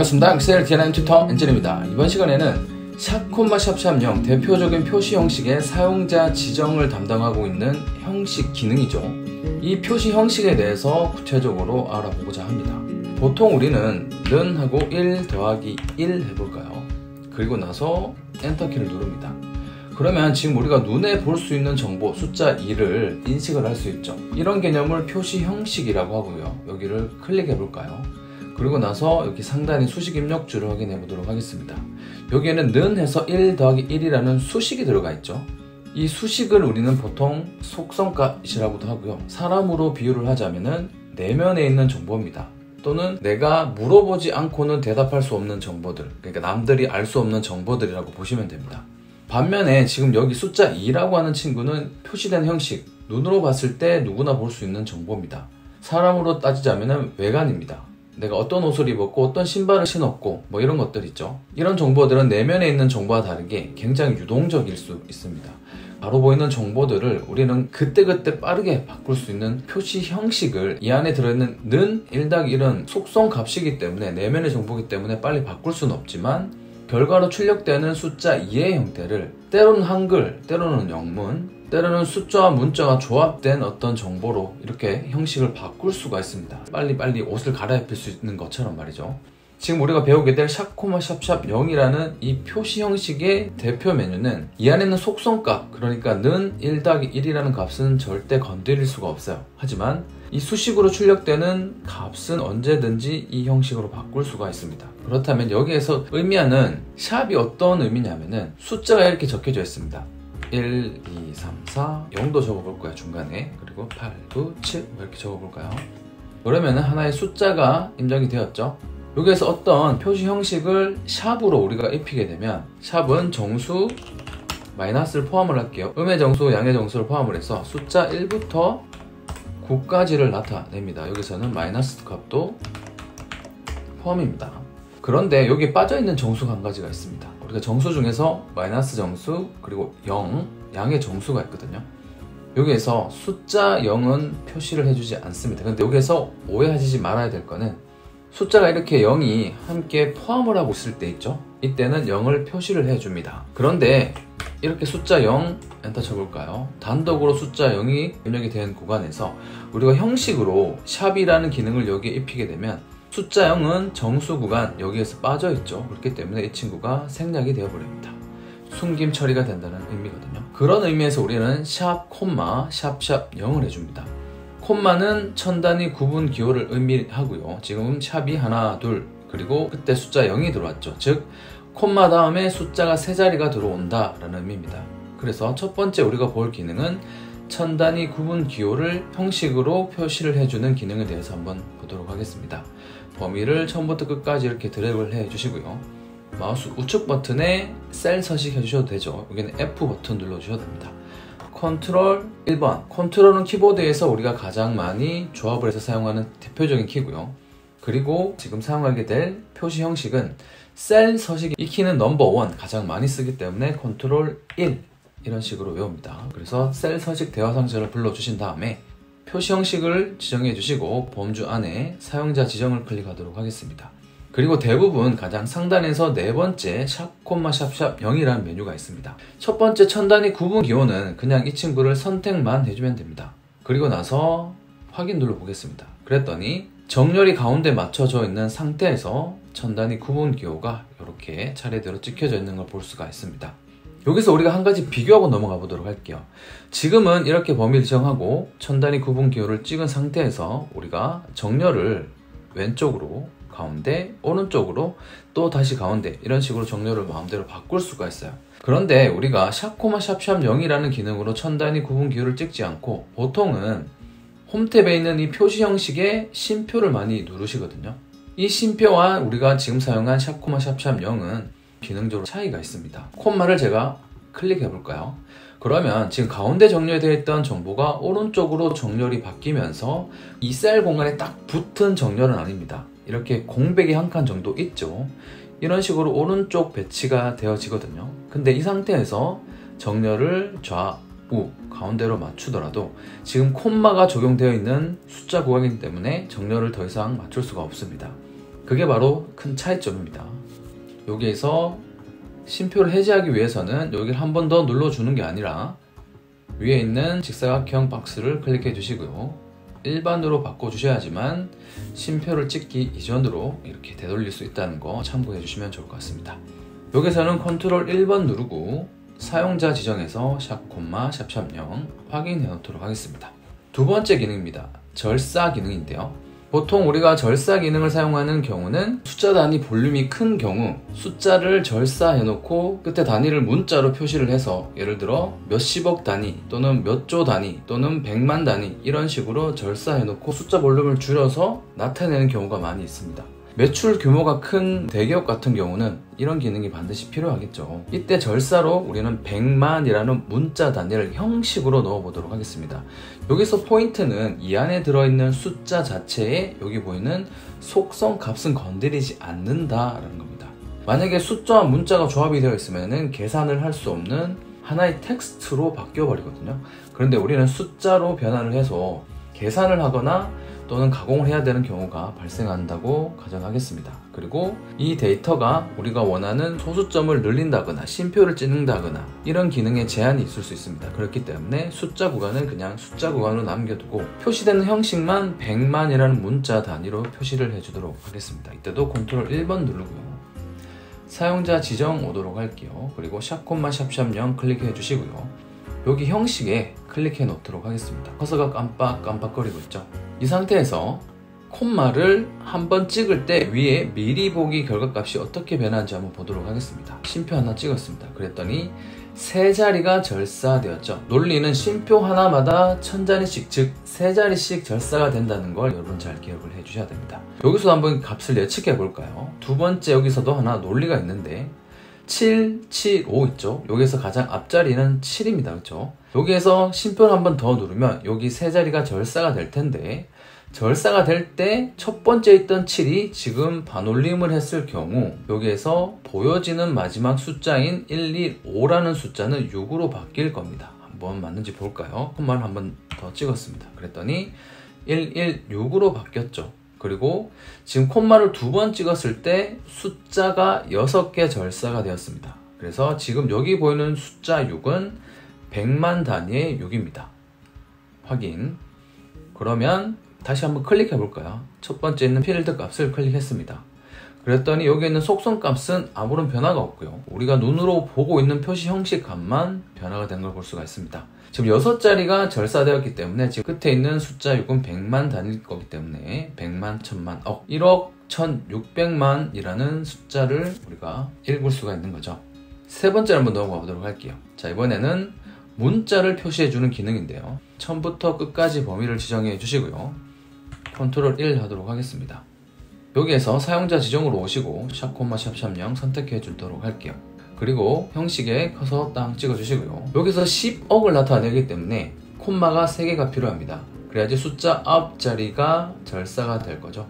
반갑습니다. 엑셀 디자인 튜터 엔진입니다. 이번 시간에는 샵, 샵 0 대표적인 표시 형식의 사용자 지정을 담당하고 있는 형식 기능이죠. 이 표시 형식에 대해서 구체적으로 알아보고자 합니다. 보통 우리는 는 하고 1 더하기 1 해볼까요? 그리고 나서 엔터키를 누릅니다. 그러면 지금 우리가 눈에 볼 수 있는 정보 숫자 2를 인식을 할 수 있죠. 이런 개념을 표시 형식이라고 하고요. 여기를 클릭해 볼까요? 그리고 나서 여기 상단에 수식 입력줄을 확인해 보도록 하겠습니다. 여기에는 는 해서 1 더하기 1이라는 수식이 들어가 있죠. 이 수식을 우리는 보통 속성값이라고도 하고요. 사람으로 비유를 하자면은 내면에 있는 정보입니다. 또는 내가 물어보지 않고는 대답할 수 없는 정보들, 그러니까 남들이 알 수 없는 정보들이라고 보시면 됩니다. 반면에 지금 여기 숫자 2라고 하는 친구는 표시된 형식, 눈으로 봤을 때 누구나 볼 수 있는 정보입니다. 사람으로 따지자면 외관입니다. 내가 어떤 옷을 입었고 어떤 신발을 신었고 뭐 이런 것들 있죠. 이런 정보들은 내면에 있는 정보와 다르게 굉장히 유동적일 수 있습니다. 바로 보이는 정보들을 우리는 그때그때 빠르게 바꿀 수 있는 표시 형식을 이 안에 들어있는 는 1-1은 속성 값이기 때문에 내면의 정보이기 때문에 빨리 바꿀 수는 없지만 결과로 출력되는 숫자 2의 형태를 때로는 한글, 때로는 영문, 때로는 숫자와 문자가 조합된 어떤 정보로 이렇게 형식을 바꿀 수가 있습니다. 빨리 옷을 갈아입힐 수 있는 것처럼 말이죠. 지금 우리가 배우게 될 샵, 샵 0이라는 이 표시 형식의 대표 메뉴는 이 안에 있는 속성값, 그러니까 는 1-1이라는 값은 절대 건드릴 수가 없어요. 하지만 이 수식으로 출력되는 값은 언제든지 이 형식으로 바꿀 수가 있습니다. 그렇다면 여기에서 의미하는 샵이 어떤 의미냐면은 숫자가 이렇게 적혀져 있습니다. 1, 2, 3, 4, 0도 적어볼 거야 중간에. 그리고 8, 9, 7 이렇게 적어볼까요? 그러면은 하나의 숫자가 입력이 되었죠. 여기에서 어떤 표시 형식을 샵으로 우리가 입히게 되면 샵은 정수 마이너스를 포함을 할게요. 음의 정수, 양의 정수를 포함을 해서 숫자 1부터 9까지를 나타냅니다. 여기서는 마이너스 값도 포함입니다. 그런데 여기에 빠져있는 정수가 한 가지가 있습니다. 우리가 정수 중에서 마이너스 정수 그리고 0, 양의 정수가 있거든요. 여기에서 숫자 0은 표시를 해주지 않습니다. 근데 여기에서 오해하시지 말아야 될 거는 숫자가 이렇게 0이 함께 포함을 하고 있을 때 있죠. 이때는 0을 표시를 해줍니다. 그런데 이렇게 숫자 0 엔터 쳐볼까요? 단독으로 숫자 0이 입력이 된 구간에서 우리가 형식으로 샵이라는 기능을 여기에 입히게 되면 숫자 0은 정수 구간 여기에서 빠져있죠. 그렇기 때문에 이 친구가 생략이 되어버립니다. 숨김 처리가 된다는 의미거든요. 그런 의미에서 우리는 샵, 샵 0을 해줍니다. 콤마는 천 단위 구분 기호를 의미하고요. 지금 샵이 하나, 둘, 그리고 그때 숫자 0이 들어왔죠. 즉 콤마 다음에 숫자가 3자리가 들어온다 라는 의미입니다. 그래서 첫 번째 우리가 볼 기능은 천 단위 구분 기호를 형식으로 표시를 해주는 기능에 대해서 한번 보도록 하겠습니다. 범위를 처음부터 끝까지 이렇게 드래그를 해주시고요. 마우스 우측 버튼에 셀 서식 해주셔도 되죠. 여기는 F 버튼 눌러주셔도 됩니다. 컨트롤 1번. 컨트롤은 키보드에서 우리가 가장 많이 조합을 해서 사용하는 대표적인 키고요. 그리고 지금 사용하게 될 표시 형식은 셀 서식, 이 키는 넘버 1 가장 많이 쓰기 때문에 컨트롤 1 이런 식으로 외웁니다. 그래서 셀 서식 대화 상자를 불러주신 다음에 표시 형식을 지정해 주시고 범주 안에 사용자 지정을 클릭하도록 하겠습니다. 그리고 대부분 가장 상단에서 네 번째 샵, 샵 0이라는 메뉴가 있습니다. 첫 번째 천 단위 구분 기호는 그냥 이 친구를 선택만 해주면 됩니다. 그리고 나서 확인 눌러보겠습니다. 그랬더니 정렬이 가운데 맞춰져 있는 상태에서 천 단위 구분 기호가 이렇게 차례대로 찍혀져 있는 걸 볼 수가 있습니다. 여기서 우리가 한 가지 비교하고 넘어가 보도록 할게요. 지금은 이렇게 범위를 정하고 천 단위 구분 기호를 찍은 상태에서 우리가 정렬을 왼쪽으로, 가운데, 오른쪽으로, 또 다시 가운데 이런 식으로 정렬을 마음대로 바꿀 수가 있어요. 그런데 우리가 샵, 샵 0이라는 기능으로 천 단위 구분 기호를 찍지 않고 보통은 홈탭에 있는 이 표시 형식의 쉼표를 많이 누르시거든요. 이 쉼표와 우리가 지금 사용한 샵, 샵 0은 기능적으로 차이가 있습니다. 콤마를 제가 클릭해 볼까요? 그러면 지금 가운데 정렬되어 있던 정보가 오른쪽으로 정렬이 바뀌면서 이 셀 공간에 딱 붙은 정렬은 아닙니다. 이렇게 공백이 한 칸 정도 있죠. 이런 식으로 오른쪽 배치가 되어지거든요. 근데 이 상태에서 정렬을 좌우 가운데로 맞추더라도 지금 콤마가 적용되어 있는 숫자 구간이기 때문에 정렬을 더 이상 맞출 수가 없습니다. 그게 바로 큰 차이점입니다. 여기에서 쉼표를 해제하기 위해서는 여기를 한 번 더 눌러주는 게 아니라 위에 있는 직사각형 박스를 클릭해 주시고요. 일반으로 바꿔주셔야지만 쉼표를 찍기 이전으로 이렇게 되돌릴 수 있다는 거 참고해 주시면 좋을 것 같습니다. 여기서는 컨트롤 1번 누르고 사용자 지정에서 샵, 샵0 확인해 놓도록 하겠습니다. 두 번째 기능입니다. 절사 기능인데요. 보통 우리가 절사 기능을 사용하는 경우는 숫자 단위 볼륨이 큰 경우 숫자를 절사해 놓고 끝에 단위를 문자로 표시를 해서 예를 들어 몇십억 단위 또는 몇 조 단위 또는 100만 단위 이런 식으로 절사해 놓고 숫자 볼륨을 줄여서 나타내는 경우가 많이 있습니다. 매출 규모가 큰 대기업 같은 경우는 이런 기능이 반드시 필요하겠죠. 이때 절사로 우리는 100만이라는 문자 단위를 형식으로 넣어 보도록 하겠습니다. 여기서 포인트는 이 안에 들어있는 숫자 자체에 여기 보이는 속성 값은 건드리지 않는다라는 겁니다. 만약에 숫자와 문자가 조합이 되어 있으면 계산을 할 수 없는 하나의 텍스트로 바뀌어 버리거든요. 그런데 우리는 숫자로 변환을 해서 계산을 하거나 또는 가공을 해야 되는 경우가 발생한다고 가정하겠습니다. 그리고 이 데이터가 우리가 원하는 소수점을 늘린다거나 쉼표를 찍는다거나 이런 기능에 제한이 있을 수 있습니다. 그렇기 때문에 숫자 구간은 그냥 숫자 구간으로 남겨두고 표시되는 형식만 100만이라는 문자 단위로 표시를 해주도록 하겠습니다. 이때도 컨트롤 1번 누르고요. 사용자 지정 오도록 할게요. 그리고 샵, 샵0 클릭해 주시고요. 여기 형식에 클릭해 놓도록 하겠습니다. 커서가 깜빡깜빡거리고 있죠. 이 상태에서 콤마를 한번 찍을 때 위에 미리 보기 결과값이 어떻게 변하는지 한번 보도록 하겠습니다. 쉼표 하나 찍었습니다. 그랬더니 세 자리가 절사되었죠. 논리는 쉼표 하나마다 1000자리씩, 즉 3자리씩 절사가 된다는 걸 여러분 잘 기억을 해 주셔야 됩니다. 여기서 한번 값을 예측해 볼까요? 두 번째 여기서도 하나 논리가 있는데 7, 7, 5 있죠? 여기서 가장 앞자리는 7입니다. 그렇죠? 여기에서 쉼표를 한 번 더 누르면 여기 세 자리가 절사가 될 텐데 절사가 될 때 첫 번째 있던 7이 지금 반올림을 했을 경우 여기에서 보여지는 마지막 숫자인 125라는 숫자는 6으로 바뀔 겁니다. 한번 맞는지 볼까요? 콤마를 한 번 더 찍었습니다. 그랬더니 116으로 바뀌었죠. 그리고 지금 콤마를 두 번 찍었을 때 숫자가 6개 절사가 되었습니다. 그래서 지금 여기 보이는 숫자 6은 100만 단위의 6입니다. 확인. 그러면 다시 한번 클릭해 볼까요? 첫 번째 있는 필드 값을 클릭했습니다. 그랬더니 여기 있는 속성 값은 아무런 변화가 없고요. 우리가 눈으로 보고 있는 표시 형식 값만 변화가 된 걸 볼 수가 있습니다. 지금 6자리가 절사되었기 때문에 지금 끝에 있는 숫자 6은 100만 단위일 거기 때문에 100만, 1000만, 억, 1억 1600만이라는 숫자를 우리가 읽을 수가 있는 거죠. 세 번째를 한번 넘어가 보도록 할게요. 자, 이번에는 문자를 표시해주는 기능인데요. 처음부터 끝까지 범위를 지정해 주시고요. 컨트롤 1 하도록 하겠습니다. 여기에서 사용자 지정으로 오시고 샵, 샵 0 선택해 주도록 할게요. 그리고 형식에 커서 땅 찍어 주시고요. 여기서 10억을 나타내기 때문에 콤마가 3개가 필요합니다. 그래야지 숫자 앞자리가 절사가 될 거죠.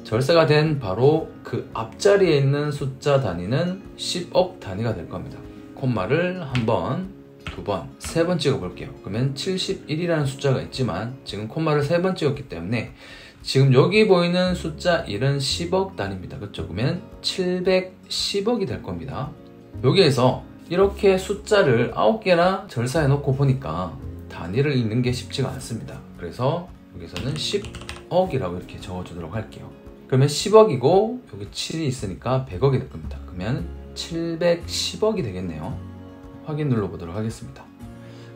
절사가 된 바로 그 앞자리에 있는 숫자 단위는 10억 단위가 될 겁니다. 콤마를 한 번, 두 번, 세 번 찍어 볼게요. 그러면 71이라는 숫자가 있지만 지금 콤마를 3번 찍었기 때문에 지금 여기 보이는 숫자 1은 10억 단위입니다. 그렇죠? 그러면 710억이 될 겁니다. 여기에서 이렇게 숫자를 9개나 절사해 놓고 보니까 단위를 읽는 게 쉽지가 않습니다. 그래서 여기서는 10억이라고 이렇게 적어주도록 할게요. 그러면 10억이고 여기 7이 있으니까 100억이 될 겁니다. 그러면 710억이 되겠네요. 확인 눌러보도록 하겠습니다.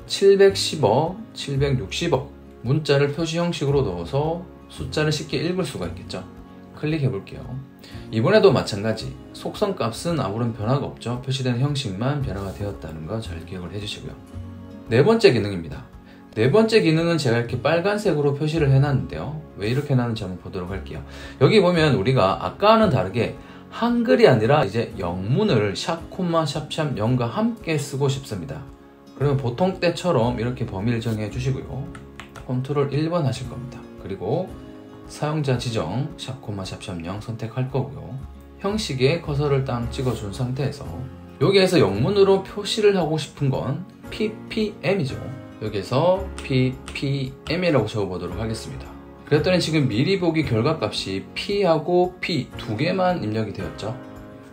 710억, 760억 문자를 표시 형식으로 넣어서 숫자를 쉽게 읽을 수가 있겠죠. 클릭해 볼게요. 이번에도 마찬가지 속성 값은 아무런 변화가 없죠. 표시되는 형식만 변화가 되었다는 거 잘 기억을 해주시고요. 네 번째 기능입니다. 네 번째 기능은 제가 이렇게 빨간색으로 표시를 해놨는데요. 왜 이렇게 해놨는지 한번 보도록 할게요. 여기 보면 우리가 아까와는 다르게 한글이 아니라 이제 영문을 샵, 샵 0과 함께 쓰고 싶습니다. 그러면 보통 때처럼 이렇게 범위를 정해 주시고요. 컨트롤 1번 하실 겁니다. 그리고 사용자 지정 샵, 샵 0 선택할 거고요. 형식에 커서를 딱 찍어준 상태에서 여기에서 영문으로 표시를 하고 싶은 건 ppm이죠. 여기에서 ppm이라고 적어보도록 하겠습니다. 그랬더니 지금 미리 보기 결과값이 P하고 P 두 개만 입력이 되었죠.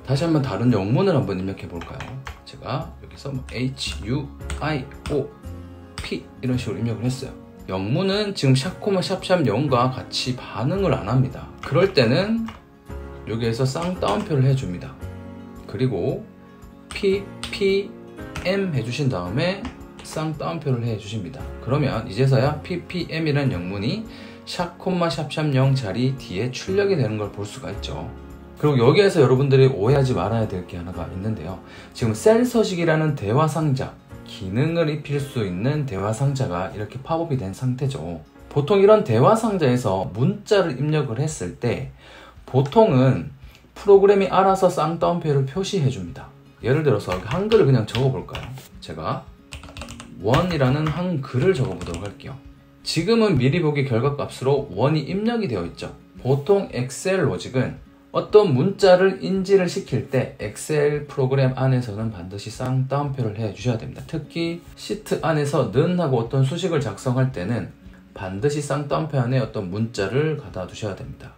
다시 한번 다른 영문을 한번 입력해 볼까요? 제가 여기서 HUIO P 이런 식으로 입력을 했어요. 영문은 지금 샵코마 샵샵 0과 같이 반응을 안 합니다. 그럴 때는 여기에서 쌍따옴표를 해줍니다. 그리고 PPM 해주신 다음에 쌍따옴표를 해주십니다. 그러면 이제서야 PPM이라는 영문이 샵콤마 샵샵 0 자리 뒤에 출력이 되는 걸 볼 수가 있죠. 그리고 여기에서 여러분들이 오해하지 말아야 될 게 하나가 있는데요. 지금 셀 서식이라는 대화 상자, 기능을 입힐 수 있는 대화 상자가 이렇게 팝업이 된 상태죠. 보통 이런 대화 상자에서 문자를 입력을 했을 때 보통은 프로그램이 알아서 쌍따옴표를 표시해 줍니다. 예를 들어서 한글을 그냥 적어 볼까요? 제가 원이라는 한글을 적어 보도록 할게요. 지금은 미리 보기 결과값으로 원이 입력이 되어 있죠. 보통 엑셀 로직은 어떤 문자를 인지를 시킬 때 엑셀 프로그램 안에서는 반드시 쌍따옴표를 해 주셔야 됩니다. 특히 시트 안에서 는 하고 어떤 수식을 작성할 때는 반드시 쌍따옴표 안에 어떤 문자를 가다 두셔야 됩니다.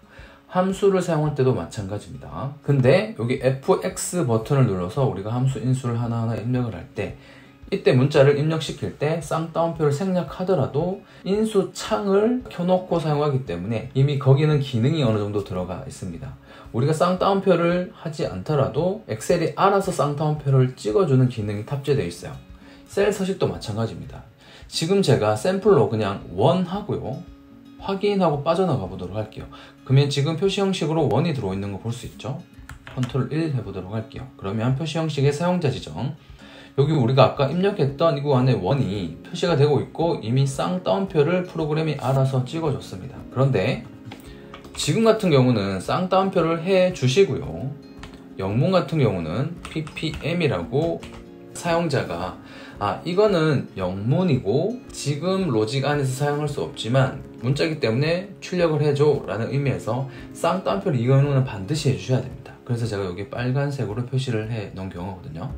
함수를 사용할 때도 마찬가지입니다. 근데 여기 FX 버튼을 눌러서 우리가 함수 인수를 하나하나 입력을 할 때 이때 문자를 입력시킬 때 쌍따옴표를 생략하더라도 인수 창을 켜놓고 사용하기 때문에 이미 거기는 기능이 어느 정도 들어가 있습니다. 우리가 쌍따옴표를 하지 않더라도 엑셀이 알아서 쌍따옴표를 찍어주는 기능이 탑재되어 있어요. 셀 서식도 마찬가지입니다. 지금 제가 샘플로 그냥 원 하고요. 확인하고 빠져나가 보도록 할게요. 그러면 지금 표시 형식으로 원이 들어있는 거 볼 수 있죠? 컨트롤 1 해보도록 할게요. 그러면 표시 형식의 사용자 지정, 여기 우리가 아까 입력했던 이거 안에 원이 표시가 되고 있고 이미 쌍따옴표를 프로그램이 알아서 찍어줬습니다. 그런데 지금 같은 경우는 쌍따옴표를 해 주시고요. 영문 같은 경우는 ppm이라고 사용자가 이거는 영문이고 지금 로직 안에서 사용할 수 없지만 문자이기 때문에 출력을 해줘 라는 의미에서 쌍따옴표를 이 경우는 반드시 해주셔야 됩니다. 그래서 제가 여기 빨간색으로 표시를 해 놓은 경우거든요.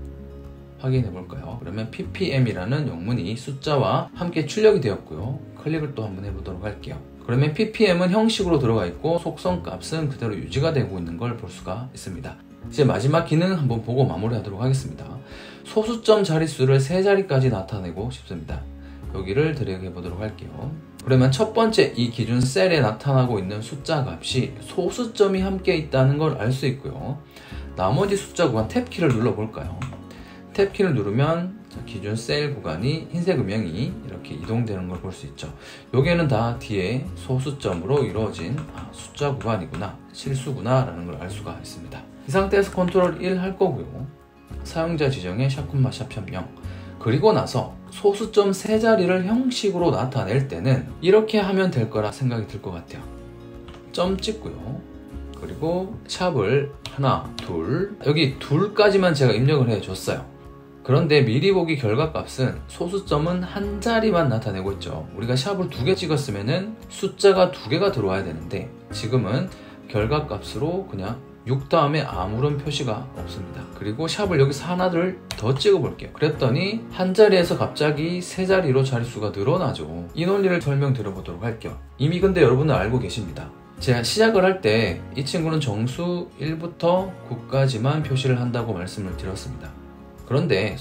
확인해 볼까요? 그러면 ppm이라는 영문이 숫자와 함께 출력이 되었고요. 클릭을 또 한번 해보도록 할게요. 그러면 ppm은 형식으로 들어가 있고 속성 값은 그대로 유지가 되고 있는 걸 볼 수가 있습니다. 이제 마지막 기능 한번 보고 마무리하도록 하겠습니다. 소수점 자릿수를 3자리까지 나타내고 싶습니다. 여기를 드래그 해보도록 할게요. 그러면 첫 번째 이 기준 셀에 나타나고 있는 숫자 값이 소수점이 함께 있다는 걸 알 수 있고요. 나머지 숫자 구간 탭키를 눌러볼까요? 탭키를 누르면 기준 셀 구간이 흰색 음영이 이렇게 이동되는 걸 볼 수 있죠. 여기에는 다 뒤에 소수점으로 이루어진 숫자 구간이구나, 실수구나 라는 걸 알 수가 있습니다. 이 상태에서 컨트롤 1 할 거고요. 사용자 지정에 샵콤마 샵샵 0, 그리고 나서 소수점 3자리를 형식으로 나타낼 때는 이렇게 하면 될 거라 생각이 들 것 같아요. 점 찍고요. 그리고 샵을 하나, 둘, 여기 둘까지만 제가 입력을 해줬어요. 그런데 미리 보기 결과값은 소수점은 한 자리만 나타내고 있죠. 우리가 샵을 2개 찍었으면은 숫자가 2개가 들어와야 되는데 지금은 결과값으로 그냥 6 다음에 아무런 표시가 없습니다. 그리고 샵을 여기서 하나를 더 찍어 볼게요. 그랬더니 한 자리에서 갑자기 3자리로 자릿수가 늘어나죠. 이 논리를 설명드려 보도록 할게요. 이미 근데 여러분은 알고 계십니다. 제가 시작을 할 때 이 친구는 정수 1부터 9까지만 표시를 한다고 말씀을 드렸습니다. 그런데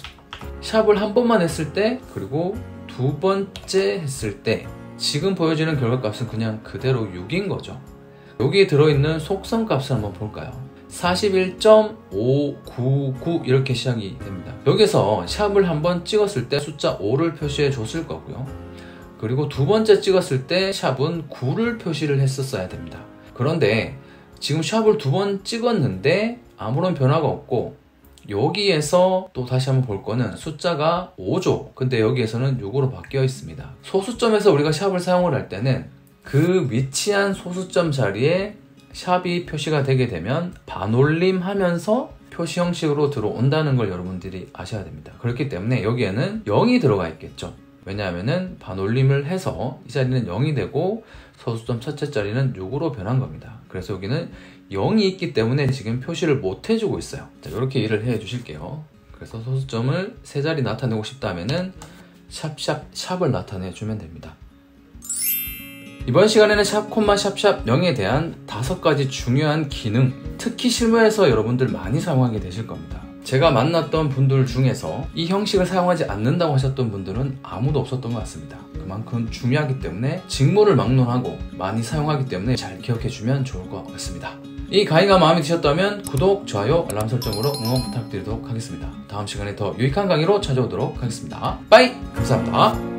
샵을 한 번만 했을 때 그리고 두 번째 했을 때 지금 보여지는 결과값은 그냥 그대로 6인 거죠. 여기에 들어있는 속성 값을 한번 볼까요? 41.599 이렇게 시작이 됩니다. 여기서 샵을 한번 찍었을 때 숫자 5를 표시해 줬을 거고요. 그리고 두 번째 찍었을 때 샵은 9를 표시를 했었어야 됩니다. 그런데 지금 샵을 2번 찍었는데 아무런 변화가 없고 여기에서 또 다시 한번 볼 거는 숫자가 5죠. 근데 여기에서는 6으로 바뀌어 있습니다. 소수점에서 우리가 샵을 사용을 할 때는 그 위치한 소수점 자리에 샵이 표시가 되게 되면 반올림 하면서 표시 형식으로 들어온다는 걸 여러분들이 아셔야 됩니다. 그렇기 때문에 여기에는 0이 들어가 있겠죠. 왜냐하면은 반올림을 해서 이 자리는 0이 되고 소수점 첫째 자리는 6으로 변한 겁니다. 그래서 여기는 0이 있기 때문에 지금 표시를 못 해주고 있어요. 자, 이렇게 이해를 해 주실게요. 그래서 소수점을 3자리 나타내고 싶다면은 샵을 나타내 주면 됩니다. 이번 시간에는 샵콤마 샵샵 0에 대한 5가지 중요한 기능, 특히 실무에서 여러분들 많이 사용하게 되실 겁니다. 제가 만났던 분들 중에서 이 형식을 사용하지 않는다고 하셨던 분들은 아무도 없었던 것 같습니다. 그만큼 중요하기 때문에 직무를 막론하고 많이 사용하기 때문에 잘 기억해주면 좋을 것 같습니다. 이 강의가 마음에 드셨다면 구독, 좋아요, 알람 설정으로 응원 부탁드리도록 하겠습니다. 다음 시간에 더 유익한 강의로 찾아오도록 하겠습니다. 빠이! 감사합니다.